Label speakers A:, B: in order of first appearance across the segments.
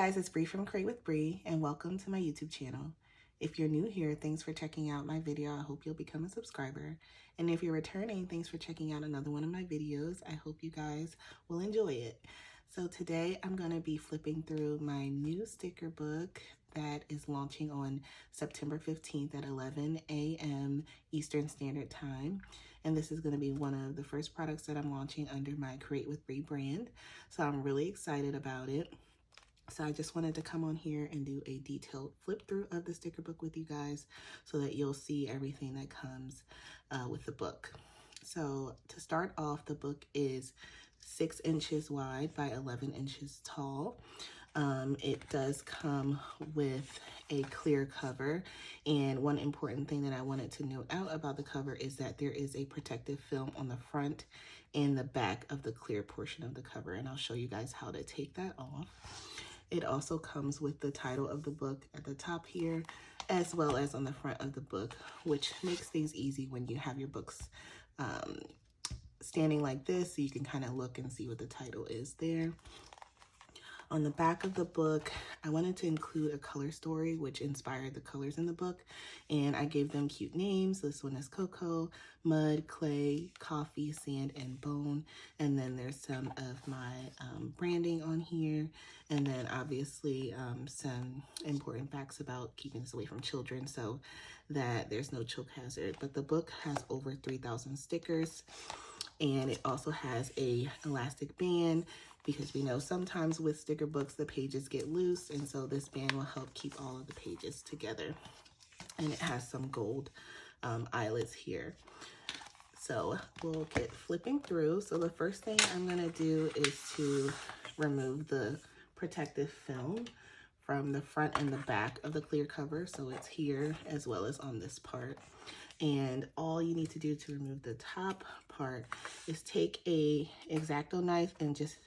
A: guys, it's Bree from Create with Bree, and welcome to my YouTube channel. If you're new here, thanks for checking out my video. I hope you'll become a subscriber. And if you're returning, thanks for checking out another one of my videos. I hope you guys will enjoy it. So today I'm going to be flipping through my new sticker book that is launching on September 15th at 11 a.m. Eastern Standard Time. And this is going to be one of the first products that I'm launching under my Create with Bree brand. So I'm really excited about it. So I just wanted to come on here and do a detailed flip through of the sticker book with you guys so that you'll see everything that comes with the book. So to start off, the book is 6 inches wide by 11 inches tall. It does come with a clear cover, and one important thing that I wanted to note out about the cover is that there is a protective film on the front and the back of the clear portion of the cover, and I'll show you guys how to take that off. It also comes with the title of the book at the top here, as well as on the front of the book, which makes things easy when you have your books standing like this, so you can kind of look and see what the title is there. On the back of the book, I wanted to include a color story which inspired the colors in the book, and I gave them cute names. This one is Cocoa, Mud, Clay, Coffee, Sand, and Bone. And then there's some of my branding on here, and then obviously some important facts about keeping this away from children so that there's no choke hazard. But the book has over 3,000 stickers, and it also has a elastic band, because we know sometimes with sticker books the pages get loose, and so this band will help keep all of the pages together. And it has some gold eyelets here. So we'll get flipping through. So the first thing I'm going to do is to remove the protective film from the front and the back of the clear cover. So it's here as well as on this part. And all you need to do to remove the top part is take a X-Acto knife and just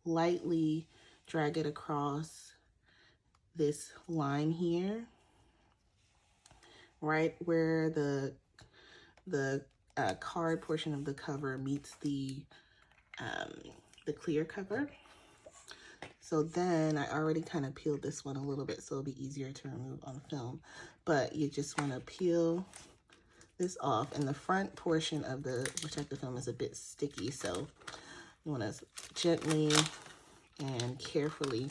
A: lightly drag it across this line here, right where the card portion of the cover meets the clear cover. So then I already kind of peeled this one a little bit, so it'll be easier to remove on film. But you just want to peel this off, and the front portion of the protective film is a bit sticky, so you want to gently and carefully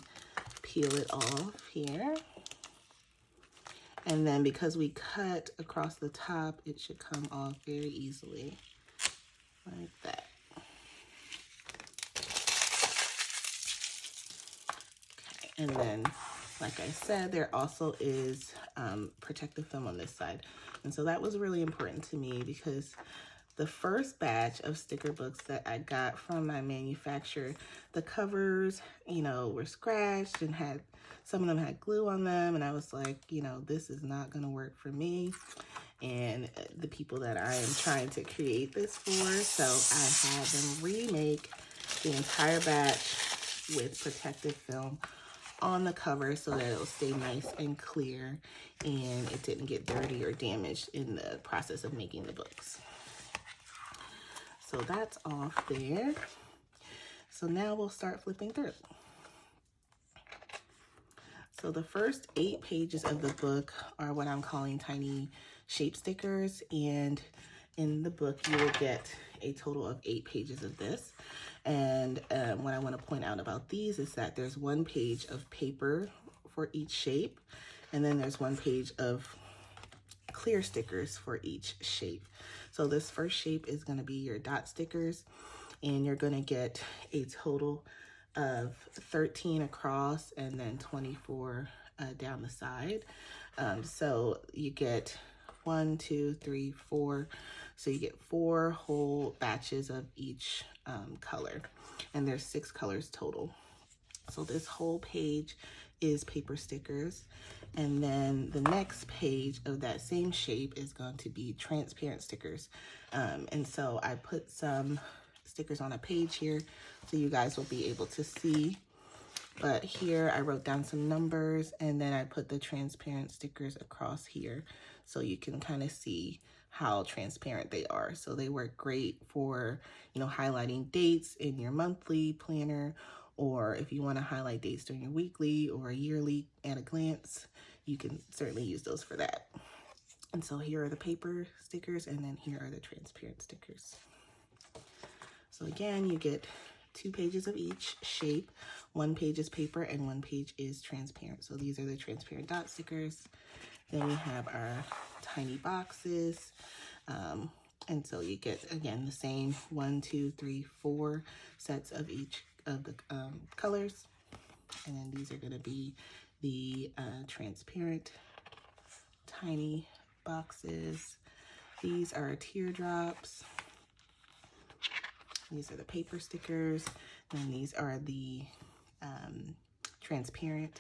A: peel it off here. And then because we cut across the top, it should come off very easily, like that. Okay, and then, like I said, there also is protective film on this side. And so that was really important to me because the first batch of sticker books that I got from my manufacturer, the covers, were scratched and some of them had glue on them. And I was like, this is not going to work for me and the people that I am trying to create this for. So I had them remake the entire batch with protective film on the cover so that it'll stay nice and clear and it didn't get dirty or damaged in the process of making the books. So that's off there. So now we'll start flipping through. So the first 8 pages of the book are what I'm calling tiny shape stickers, and in the book you will get a total of 8 pages of this. And what I want to point out about these is that there's 1 page of paper for each shape, and then there's 1 page of clear stickers for each shape. So this first shape is going to be your dot stickers, and you're going to get a total of 13 across and then 24 down the side. So you get 1, 2, 3, 4. So you get 4 whole batches of each color, and there's 6 colors total. So this whole page is paper stickers, and then the next page of that same shape is going to be transparent stickers. And so I put some stickers on a page here so you guys will be able to see. But here I wrote down some numbers, and then I put the transparent stickers across here so you can kind of see how transparent they are. So they work great for, highlighting dates in your monthly planner, or if you want to highlight dates during your weekly or a yearly at a glance, you can certainly use those for that. And so here are the paper stickers, and then here are the transparent stickers. So again, you get 2 pages of each shape. 1 page is paper and 1 page is transparent. So these are the transparent dot stickers. Then we have our tiny boxes. And so you get, again, the same 1, 2, 3, 4 sets of each of the colors. And then these are going to be the transparent tiny boxes. These are teardrops. These are the paper stickers. And these are the transparent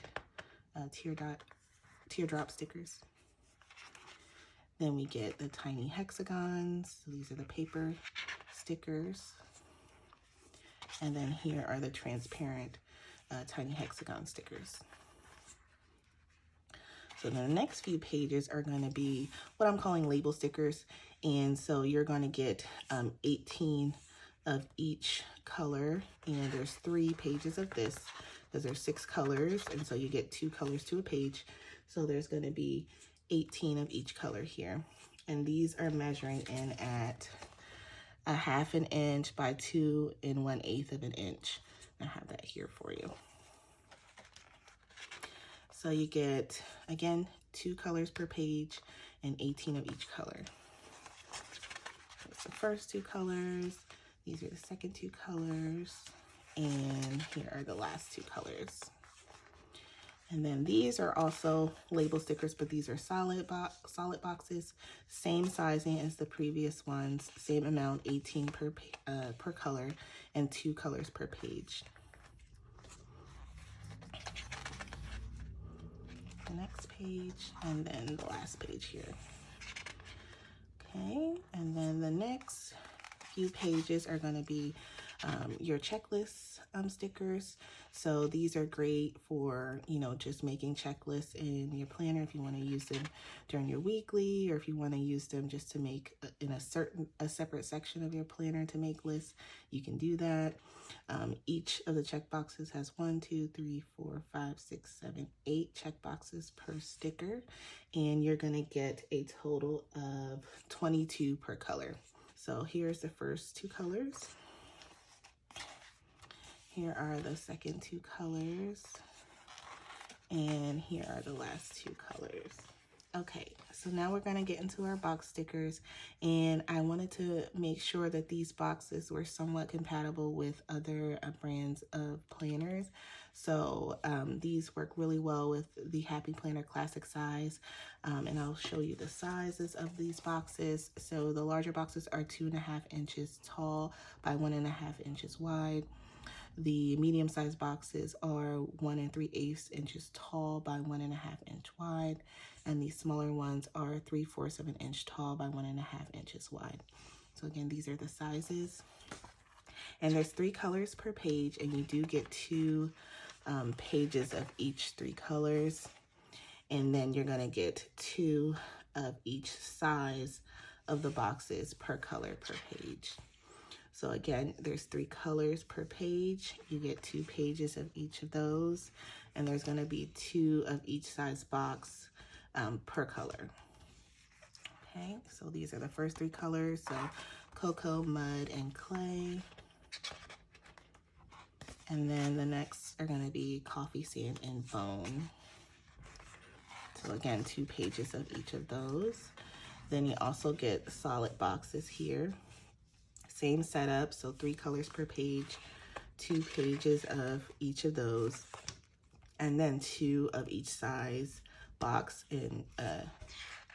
A: teardrop stickers. Then we get the tiny hexagons. So these are the paper stickers. And then here are the transparent tiny hexagon stickers. So the next few pages are going to be what I'm calling label stickers. And so you're going to get 18 of each color. And there's 3 pages of this because there's 6 colors. And so you get 2 colors to a page. So there's going to be 18 of each color here. And these are measuring in at 1/2 inch by 2 1/8 of an inch. I have that here for you. So you get, again, 2 colors per page and 18 of each color. That's the first 2 colors. These are the second 2 colors. And here are the last 2 colors. And then these are also label stickers, but these are solid boxes, same sizing as the previous ones, same amount, 18 per color, and 2 colors per page. The next page, and then the last page here. Okay, and then the next few pages are going to be your checklist stickers. So these are great for, you know, just making checklists in your planner if you want to use them during your weekly, or if you want to use them just to make in a separate section of your planner to make lists, you can do that. Each of the check boxes has 1, 2, 3, 4, 5, 6, 7, 8 check boxes per sticker, and you're going to get a total of 22 per color. So here's the first 2 colors. Here are the second 2 colors. And here are the last 2 colors. Okay, so now we're going to get into our box stickers, and I wanted to make sure that these boxes were somewhat compatible with other brands of planners. So these work really well with the Happy Planner Classic size, and I'll show you the sizes of these boxes. So the larger boxes are 2.5 inches tall by 1.5 inches wide. The medium-sized boxes are 1 3/8 inches tall by 1.5 inch wide, and the smaller ones are 3/4 of an inch tall by 1.5 inches wide. So again, these are the sizes. And there's 3 colors per page, and you do get 2 pages of each 3 colors. And then you're gonna get 2 of each size of the boxes per color per page. So again, there's 3 colors per page. You get 2 pages of each of those, and there's going to be 2 of each size box per color. Okay, so these are the first 3 colors. So cocoa, mud, and clay. And then the next are going to be coffee, sand, and bone. So again, 2 pages of each of those. Then you also get solid boxes here. Same setup, so 3 colors per page, 2 pages of each of those, and then 2 of each size box in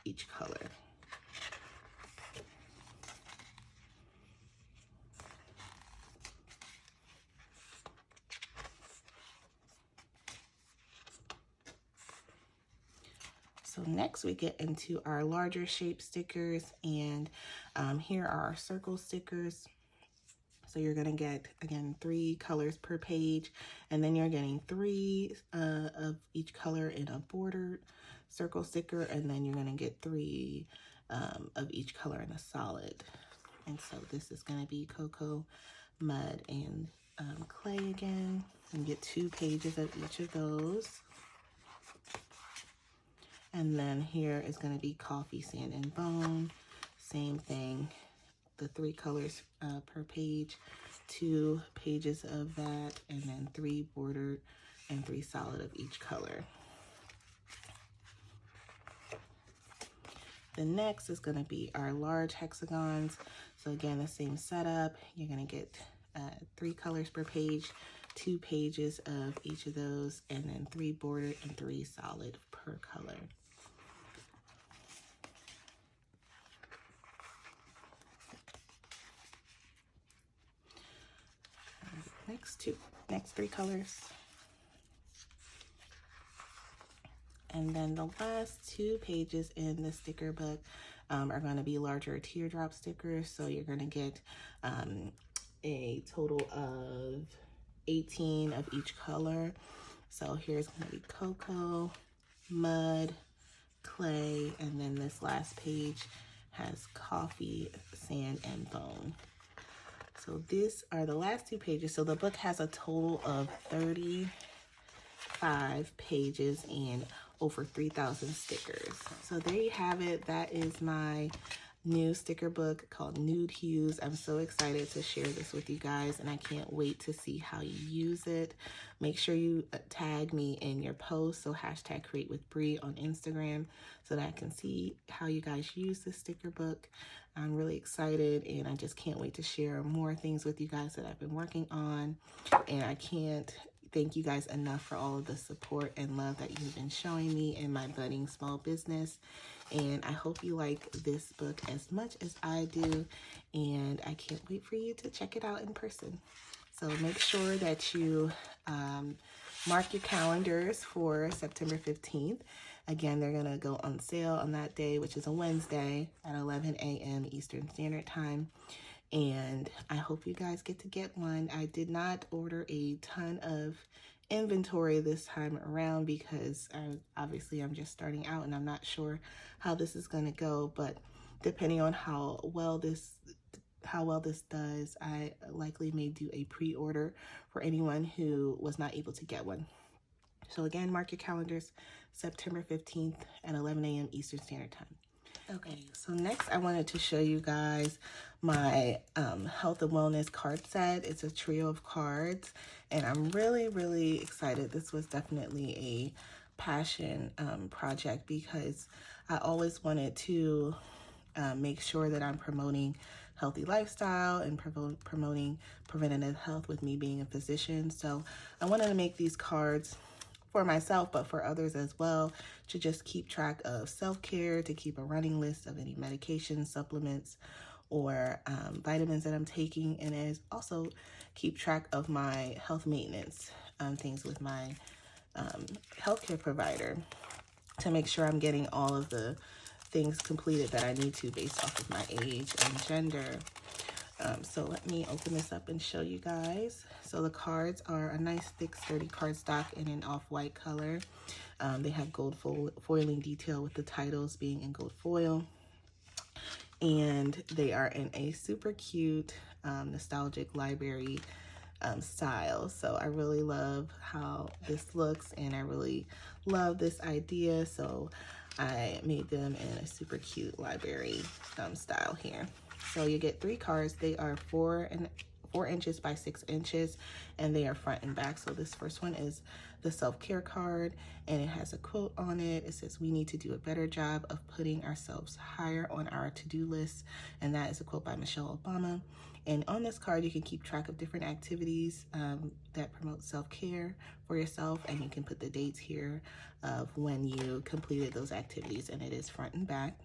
A: each color. So next we get into our larger shape stickers, and here are our circle stickers. So you're gonna get, again, 3 colors per page, and then you're getting 3 of each color in a bordered circle sticker, and then you're gonna get 3 of each color in a solid. And so this is gonna be cocoa, mud, and clay again. You get 2 pages of each of those. And then here is going to be Coffee, Sand, and Bone. Same thing, the 3 colors per page, 2 pages of that, and then 3 bordered and 3 solid of each color. The next is going to be our large hexagons. So again, the same setup. You're going to get 3 colors per page, 2 pages of each of those, and then 3 bordered and 3 solid per color. Next 3 colors. And then the last 2 pages in the sticker book are going to be larger teardrop stickers. So you're going to get a total of 18 of each color. So here's going to be cocoa, mud, clay, and then this last page has coffee, sand, and bone. So these are the last 2 pages. So the book has a total of 35 pages and over 3,000 stickers. So there you have it. That is my new sticker book called Nude Hues. I'm so excited to share this with you guys, and I can't wait to see how you use it. Make sure you tag me in your post, so hashtag Create with Bree on Instagram, so that I can see how you guys use this sticker book. I'm really excited, and I just can't wait to share more things with you guys that I've been working on, and I can't thank you guys enough for all of the support and love that you've been showing me in my budding small business. And I hope you like this book as much as I do, and I can't wait for you to check it out in person. So make sure that you mark your calendars for September 15th. Again, they're going to go on sale on that day, which is a Wednesday at 11 a.m. Eastern Standard Time. And I hope you guys get to get one. I did not order a ton of inventory this time around because obviously I'm just starting out and I'm not sure how this is going to go, but depending on how well this does, I likely may do a pre-order for anyone who was not able to get one. So again, mark your calendars, September 15th at 11 a.m. Eastern Standard Time. Okay, so next I wanted to show you guys my health and wellness card set. It's a trio of cards, and I'm really excited. This was definitely a passion project because I always wanted to make sure that I'm promoting healthy lifestyle and promoting preventative health with me being a physician. So I wanted to make these cards for myself, but for others as well, to just keep track of self-care, to keep a running list of any medications, supplements, or vitamins that I'm taking, and is also keep track of my health maintenance things with my healthcare provider to make sure I'm getting all of the things completed that I need to based off of my age and gender. So let me open this up and show you guys. So the cards are a nice thick sturdy cardstock in an off-white color. They have gold foiling detail with the titles being in gold foil. And they are in a super cute nostalgic library style. So I really love how this looks, and I really love this idea. So I made them in a super cute library style here. So you get 3 cards. They are 4 inches by 6 inches, and they are front and back. So this first one is the self-care card, and it has a quote on it. It says, "We need to do a better job of putting ourselves higher on our to-do list." And that is a quote by Michelle Obama. And on this card, you can keep track of different activities that promote self-care for yourself, and you can put the dates here of when you completed those activities, and it is front and back.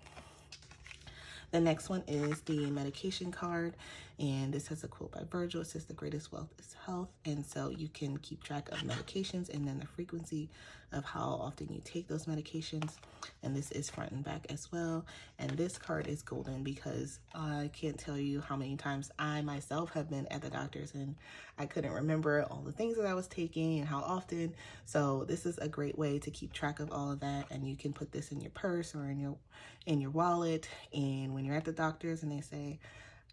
A: The next one is the medication card, and this has a quote by Virgil. It says, "The greatest wealth is health," and so you can keep track of medications and then the frequency of how often you take those medications, and this is front and back as well. And this card is golden because I can't tell you how many times I myself have been at the doctor's and I couldn't remember all the things that I was taking and how often. So this is a great way to keep track of all of that, and you can put this in your purse or in your wallet, and when you're at the doctor's and they say,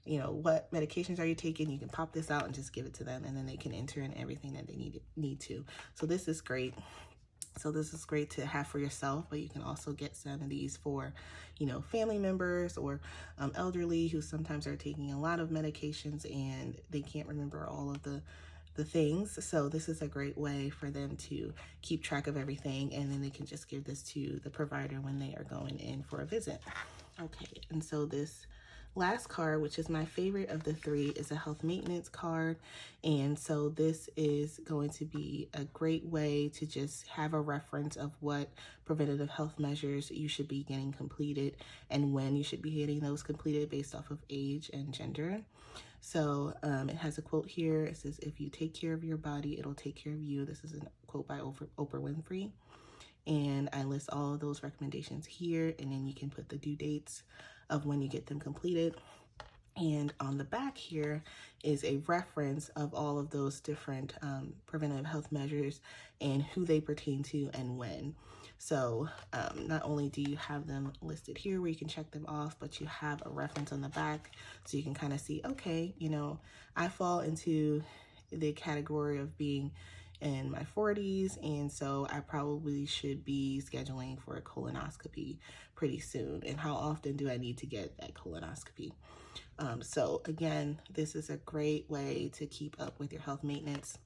A: you know, what medications are you taking? You can pop this out and just give it to them, and then they can enter in everything that they need to. So this is great. So this is great to have for yourself, but you can also get some of these for, you know, family members or elderly who sometimes are taking a lot of medications and they can't remember all of the things. So this is a great way for them to keep track of everything, and then they can just give this to the provider when they are going in for a visit. Okay, and so this last card, which is my favorite of the three, is a health maintenance card. And so this is going to be a great way to just have a reference of what preventative health measures you should be getting completed and when you should be getting those completed based off of age and gender. So it has a quote here. It says, if you take care of your body, it'll take care of you. This is a quote by Oprah Winfrey. And I list all of those recommendations here, and then you can put the due dates of when you get them completed. And on the back here is a reference of all of those different preventative health measures and who they pertain to and when. So not only do you have them listed here where you can check them off, but you have a reference on the back so you can kind of see, okay, you know, I fall into the category of being in my 40s, and so I probably should be scheduling for a colonoscopy pretty soon. And how often do I need to get that colonoscopy? So again, this is a great way to keep up with your health maintenance.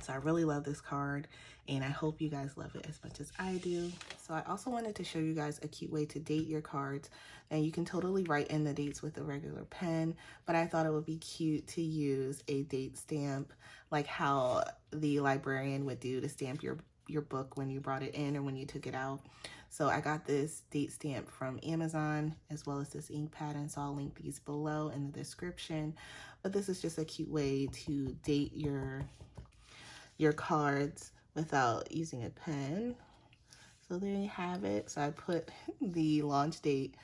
A: So I really love this card, and I hope you guys love it as much as I do. So I also wanted to show you guys a cute way to date your cards. And you can totally write in the dates with a regular pen, but I thought it would be cute to use a date stamp, like how the librarian would do to stamp your book when you brought it in or when you took it out. So I got this date stamp from Amazon, as well as this ink pad, and so I'll link these below in the description. But this is just a cute way to date your cards without using a pen. So there you have it. So I put the launch date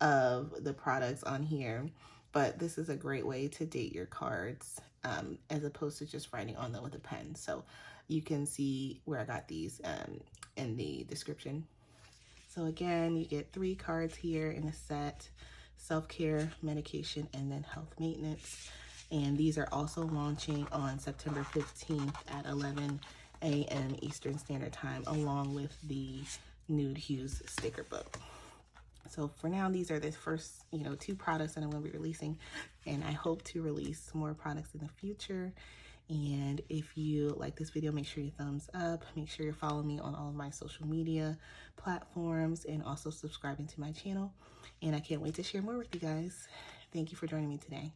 A: of the products on here, but this is a great way to date your cards as opposed to just writing on them with a pen. So you can see where I got these in the description. So again, you get 3 cards here in a set: self-care, medication, and then health maintenance. And these are also launching on September 15th at 11 a.m. Eastern Standard Time, along with the Nude Hues sticker book. So for now, these are the first, 2 products that I'm going to be releasing, and I hope to release more products in the future. And if you like this video, make sure you thumbs up. Make sure you're following me on all of my social media platforms and also subscribing to my channel. And I can't wait to share more with you guys. Thank you for joining me today.